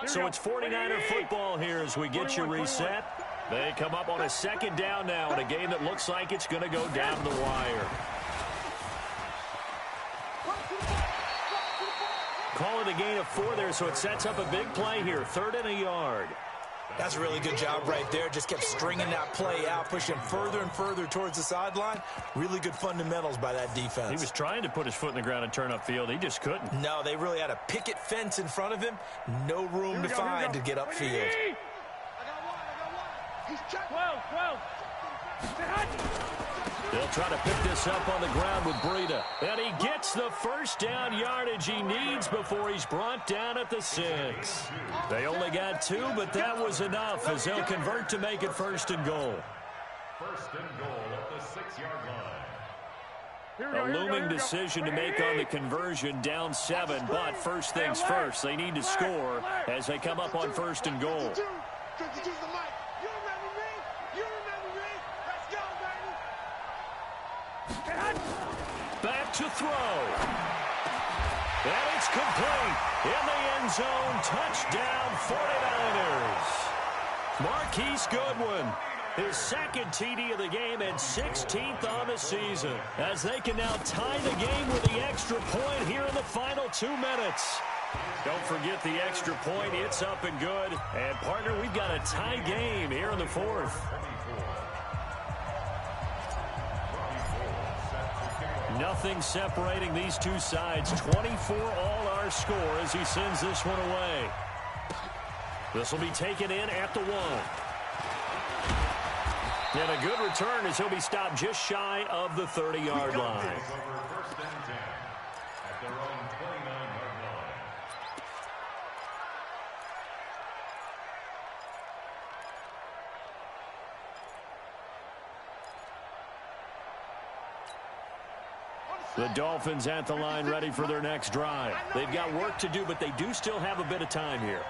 So it's 49er football here as we get you reset. They come up on a second down now in a game that looks like it's going to go down the wire. Call it a gain of 4 there, so it sets up a big play here. 3rd and a yard. That's a really good job right there. Just kept stringing that play out, pushing further and further towards the sideline. Really good fundamentals by that defense. He was trying to put his foot in the ground and turn upfield. He just couldn't. No, they really had a picket fence in front of him. No room to find to get upfield. They'll try to pick this up on the ground with Breida. And he gets the first down yardage he needs before he's brought down at the 6. They only got 2, but that was enough as they'll convert to make it 1st and goal. 1st and goal at the 6-yard line. A looming decision to make on the conversion, down 7, but first things first, they need to score as they come up on 1st and goal. Back to throw. And it's complete. In the end zone, touchdown 49ers. Marquise Goodwin, his 2nd TD of the game and 16th on the season, as they can now tie the game with the extra point here in the final 2 minutes. Don't forget the extra point. It's up and good. And, partner, we've got a tie game here in the 4th. Nothing separating these two sides. 24 all our score as he sends this one away. This will be taken in at the 1. And a good return as he'll be stopped just shy of the 30-yard line. The Dolphins at the line ready for their next drive. They've got work to do, but they do still have a bit of time here.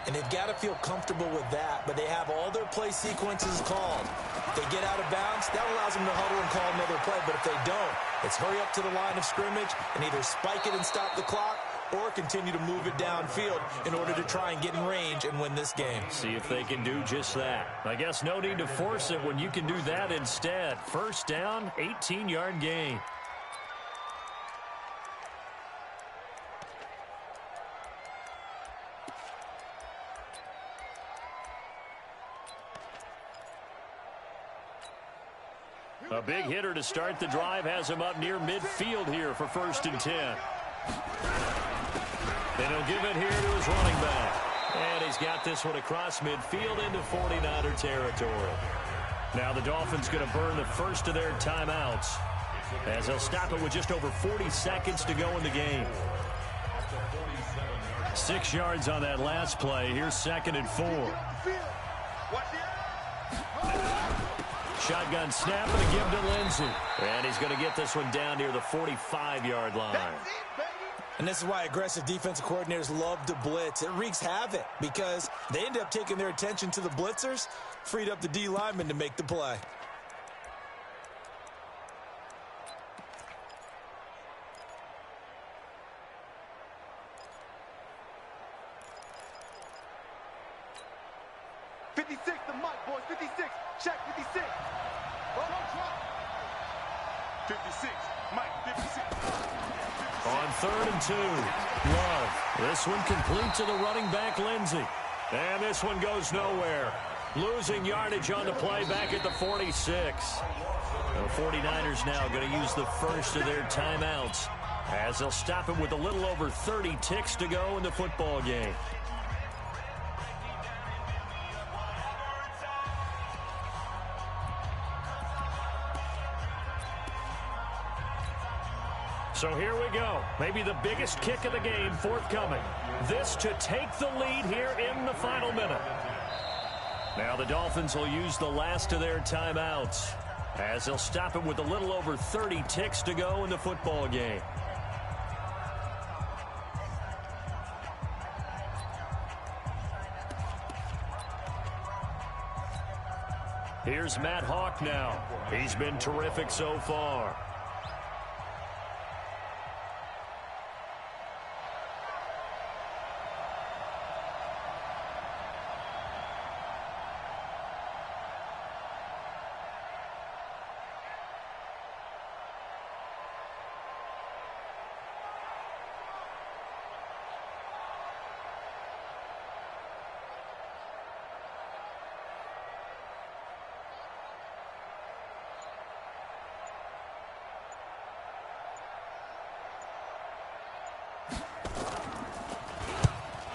And they've got to feel comfortable with that, but they have all their play sequences called. If they get out of bounds, that allows them to huddle and call another play, but if they don't, it's hurry up to the line of scrimmage and either spike it and stop the clock or continue to move it downfield in order to try and get in range and win this game. See if they can do just that. I guess no need to force it when you can do that instead. First down, 18-yard gain. A big hitter to start the drive has him up near midfield here for 1st and 10. And he'll give it here to his running back. And he's got this one across midfield into 49er territory. Now the Dolphins going to burn the first of their timeouts as they'll stop it with just over 40 seconds to go in the game. 6 yards on that last play. Here's 2nd and 4. Shotgun snap and a give to Lindsey. And he's going to get this one down near the 45-yard line. And this is why aggressive defensive coordinators love to blitz. It wreaks havoc because they end up taking their attention to the blitzers, freed up the D lineman to make the play. The mic, boys. 56. Check 56. 56. Mike, 56. On 3rd and 2. Love. This one complete to the running back, Lindsey. And this one goes nowhere. Losing yardage on the play back at the 46. The 49ers now going to use the first of their timeouts as they'll stop it with a little over 30 ticks to go in the football game. So here we go. Maybe the biggest kick of the game forthcoming. This to take the lead here in the final minute. Now the Dolphins will use the last of their timeouts as they'll stop it with a little over 30 ticks to go in the football game. Here's Matt Hawk now. He's been terrific so far.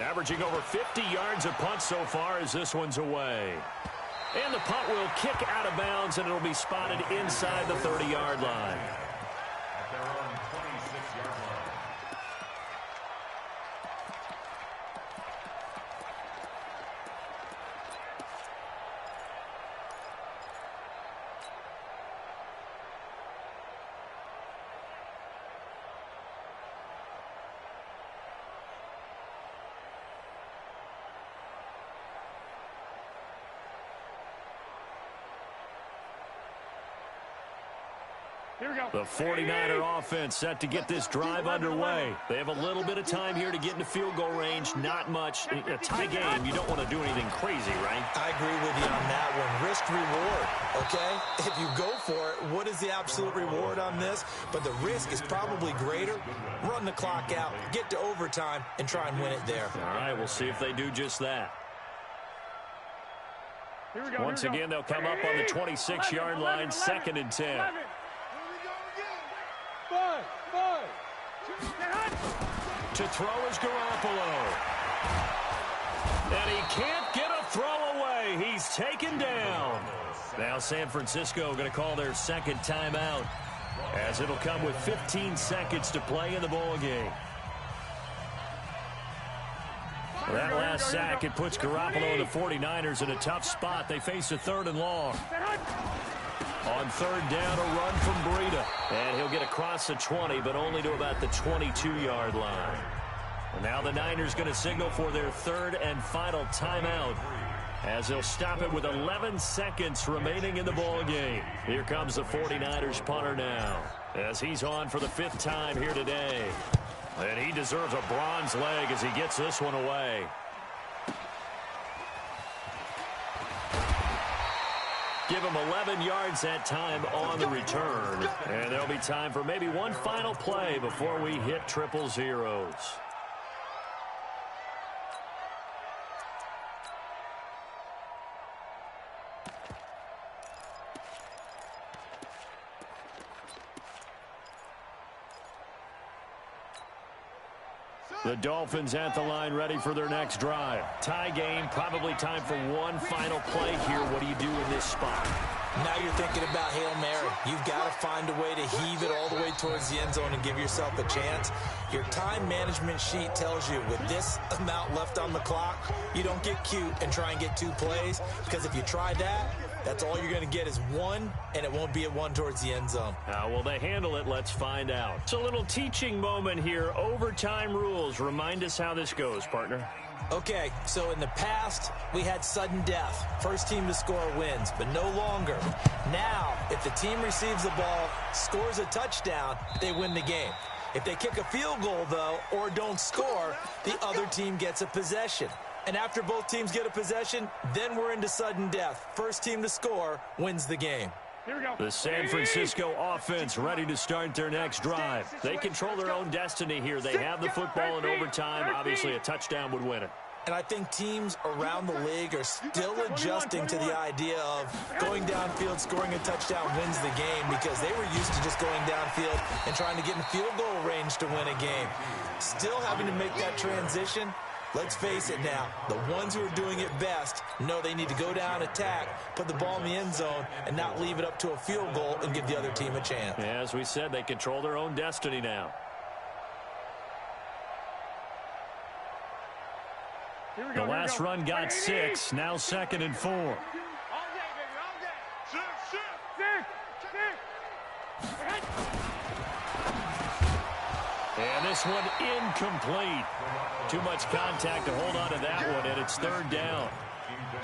Averaging over 50 yards a punt so far as this one's away. And the punt will kick out of bounds, and it'll be spotted inside the 30-yard line. At their own 26-yard line. Here we go. The 49er offense set to get this drive underway. They have a little bit of time here to get into field goal range. Not much. In a tie game, you don't want to do anything crazy, right? I agree with you on that one. Risk-reward, okay? If you go for it, what is the absolute reward on this? But the risk is probably greater. Run the clock out, get to overtime, and try and win it there. All right, we'll see if they do just that. Here we go. Once again, they'll come up on the 26-yard line, 2nd and 10. To throw is Garoppolo. And he can't get a throw away. He's taken down. Now San Francisco going to call their second timeout, as it'll come with 15 seconds to play in the ball game. That last sack, it puts Garoppolo and the 49ers in a tough spot. They face a 3rd and long. On 3rd down, a run from Breida. And he'll get across the 20, but only to about the 22-yard line. And now the Niners going to signal for their 3rd and final timeout, as they'll stop it with 11 seconds remaining in the ball game. Here comes the 49ers punter now, as he's on for the 5th time here today. And he deserves a bronze leg as he gets this one away. Give him 11 yards that time on the return. And there'll be time for maybe one final play before we hit triple zeros. The Dolphins at the line, ready for their next drive. Tie game, probably time for one final play here. What do you do in this spot? Now you're thinking about Hail Mary. You've got to find a way to heave it all the way towards the end zone and give yourself a chance. Your time management sheet tells you with this amount left on the clock, you don't get cute and try and get 2 plays, because if you try that, that's all you're going to get is 1, and it won't be a 1 towards the end zone. How will they handle it? Let's find out. It's a little teaching moment here. Overtime rules. Remind us how this goes, partner. Okay, so in the past, we had sudden death. First team to score wins, but no longer. Now, if the team receives the ball, scores a touchdown, they win the game. If they kick a field goal, though, or don't score, the other team gets a possession. And after both teams get a possession, then we're into sudden death. First team to score wins the game. Here we go. The San Francisco offense ready to start their next drive. They control their own destiny here. They have the football in overtime. Obviously, a touchdown would win it. And I think teams around the league are still adjusting to the idea of going downfield, scoring a touchdown wins the game, because they were used to just going downfield and trying to get in field goal range to win a game. Still having to make that transition. Let's face it now, the ones who are doing it best know they need to go down, attack, put the ball in the end zone, and not leave it up to a field goal and give the other team a chance. Yeah, as we said, they control their own destiny now. Here we go. The last run got 6, now 2nd and 4. All day, baby, all day. Shift. And this one incomplete. Too much contact to hold on to that one, and it's 3rd down.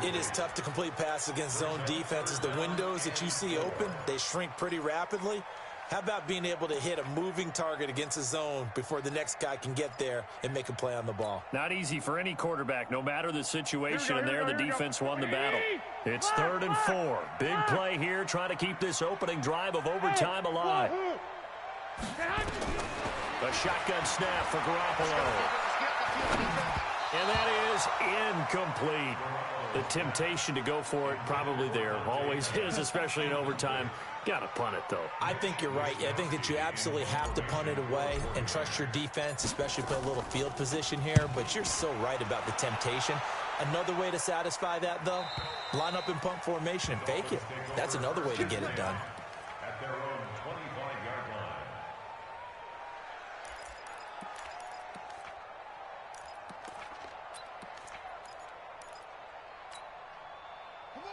It is tough to complete passes against zone defenses. The windows that you see open, they shrink pretty rapidly. How about being able to hit a moving target against a zone before the next guy can get there and make a play on the ball? Not easy for any quarterback, no matter the situation, and there the defense won the battle. It's 3rd and 4. Big play here, trying to keep this opening drive of overtime alive. A shotgun snap for Garoppolo. And that is incomplete. The temptation to go for it probably there. Always is, especially in overtime. Got to punt it, though. I think you're right. I think that you absolutely have to punt it away and trust your defense, especially put a little field position here. But you're so right about the temptation. Another way to satisfy that, though, line up in punt formation and fake it. That's another way to get it done. At their own 25-yard line.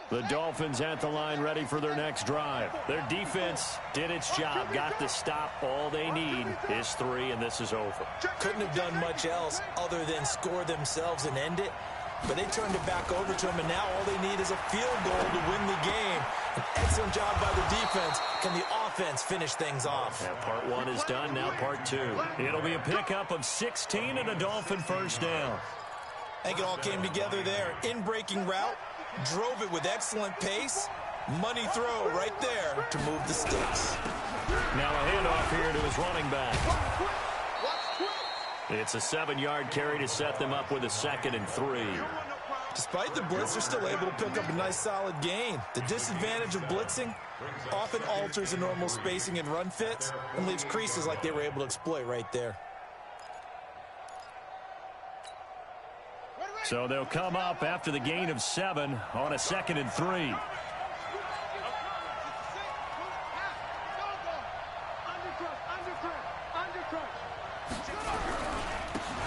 The Dolphins at the line ready for their next drive. Their defense did its job, got the stop. All they need is 3, and this is over. Couldn't have done much else other than score themselves and end it. But they turned it back over to them, and now all they need is a field goal to win the game. An excellent job by the defense. Can the offense finish things off? Yeah, part 1 is done, now part 2. It'll be a pickup of 16 and a Dolphin first down. I think it all came together there. In-breaking route, drove it with excellent pace. Money throw right there to move the sticks. Now a handoff here to his running back. It's a 7-yard carry to set them up with a 2nd and 3. Despite the blitz, they're still able to pick up a nice solid gain. The disadvantage of blitzing often alters the normal spacing and run fits and leaves creases like they were able to exploit right there. So they'll come up after the gain of 7 on a 2nd and 3.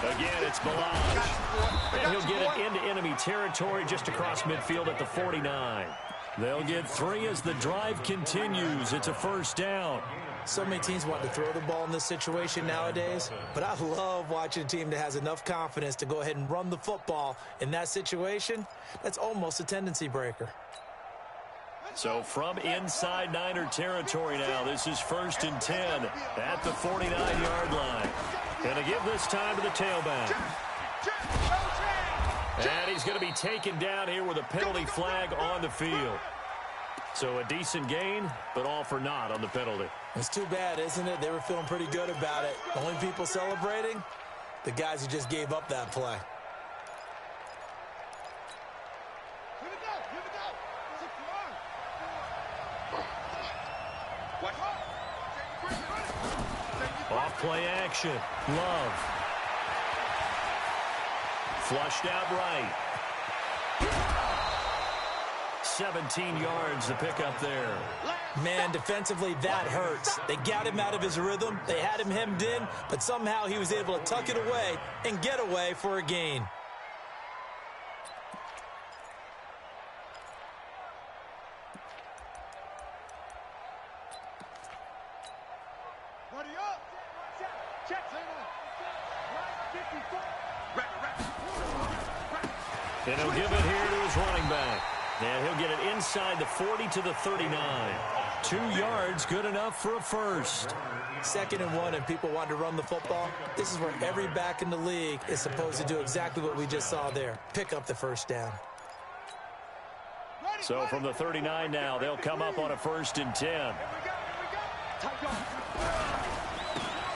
Again, it's Balaj. And he'll get it into enemy territory just across midfield at the 49. They'll get 3 as the drive continues. It's a first down. So many teams want to throw the ball in this situation nowadays, but I love watching a team that has enough confidence to go ahead and run the football in that situation. That's almost a tendency breaker. So from inside Niner territory now, this is 1st and 10 at the 49-yard line. And to give this time to the tailback. And he's going to be taken down here with a penalty flag on the field. So a decent gain, but all for naught on the penalty. It's too bad, isn't it? They were feeling pretty good about it. The only people celebrating, the guys who just gave up that play. Off play action. Love. Flushed out right. 17 yards to pick up there. Man, defensively, that hurts. They got him out of his rhythm. They had him hemmed in, but somehow he was able to tuck it away and get away for a gain. And he'll give it here to his running back. And he'll get it inside the 40 to the 39. 2 yards, good enough for a first. 2nd and 1, and people want to run the football. This is where every back in the league is supposed to do exactly what we just saw there. Pick up the first down. So from the 39 now, they'll come up on a 1st and 10.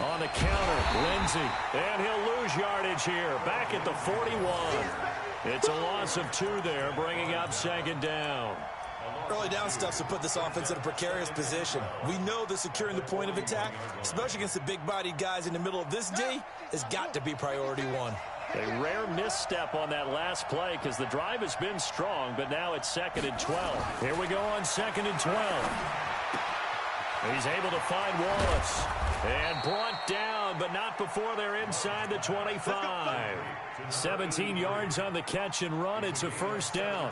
On the counter, Lindsey. And he'll lose yardage here. Back at the 41. It's a loss of 2 there, bringing up 2nd down. Early down stuffs to put this offense in a precarious position. We know that securing the point of attack, especially against the big-bodied guys in the middle of this D, has got to be priority 1. A rare misstep on that last play because the drive has been strong, but now it's 2nd and 12. Here we go on 2nd and 12. He's able to find Wallace. And brought down, but not before they're inside the 25. 17 yards on the catch and run. It's a first down.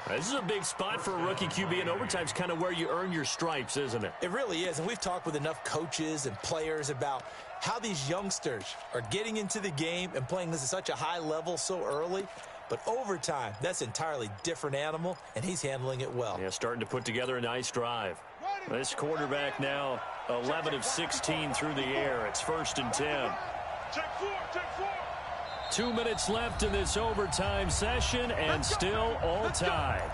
This is a big spot for a rookie QB, and overtime's kind of where you earn your stripes, isn't it? It really is, and we've talked with enough coaches and players about how these youngsters are getting into the game and playing this at such a high level so early. But overtime, that's an entirely different animal, and he's handling it well. Yeah, starting to put together a nice drive. This quarterback now 11 of 16 through the air. It's 1st and 10. 2 minutes left in this overtime session, and still all tied.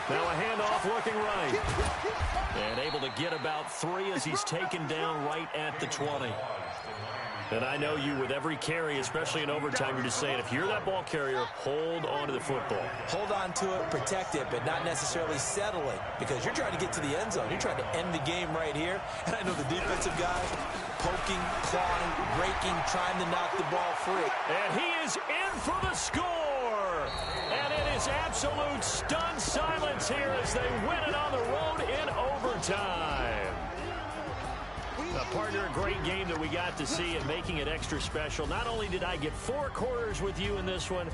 Now a handoff looking right. And able to get about 3 as he's taken down right at the 20. And I know you, with every carry, especially in overtime, you're just saying, if you're that ball carrier, hold on to the football. Hold on to it, protect it, but not necessarily settle it, because you're trying to get to the end zone. You're trying to end the game right here. And I know the defensive guys poking, clawing, raking, trying to knock the ball free. And he is in for the score. And it is absolute stunned silence here as they win it on the road in overtime. Partner, a great game that we got to see and making it extra special. Not only did I get 4 quarters with you in this one,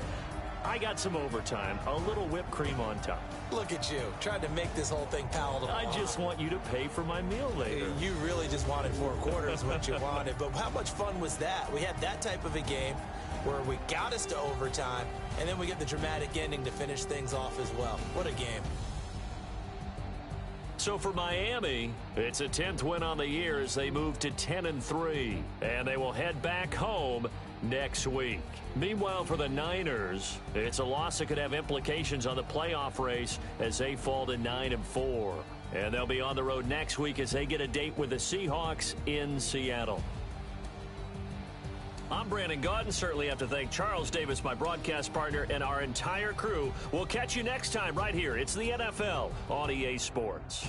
I got some overtime, a little whipped cream on top. Look at you, trying to make this whole thing palatable. I just want you to pay for my meal later. You really just wanted 4 quarters, what you wanted. But how much fun was that? We had that type of a game where we got us to overtime, and then we get the dramatic ending to finish things off as well. What a game. So for Miami, it's a 10th win on the year as they move to 10-3, and they will head back home next week. Meanwhile, for the Niners, it's a loss that could have implications on the playoff race as they fall to 9-4. And they'll be on the road next week as they get a date with the Seahawks in Seattle. I'm Brandon Gaudin. Certainly have to thank Charles Davis, my broadcast partner, and our entire crew. We'll catch you next time right here. It's the NFL on EA Sports.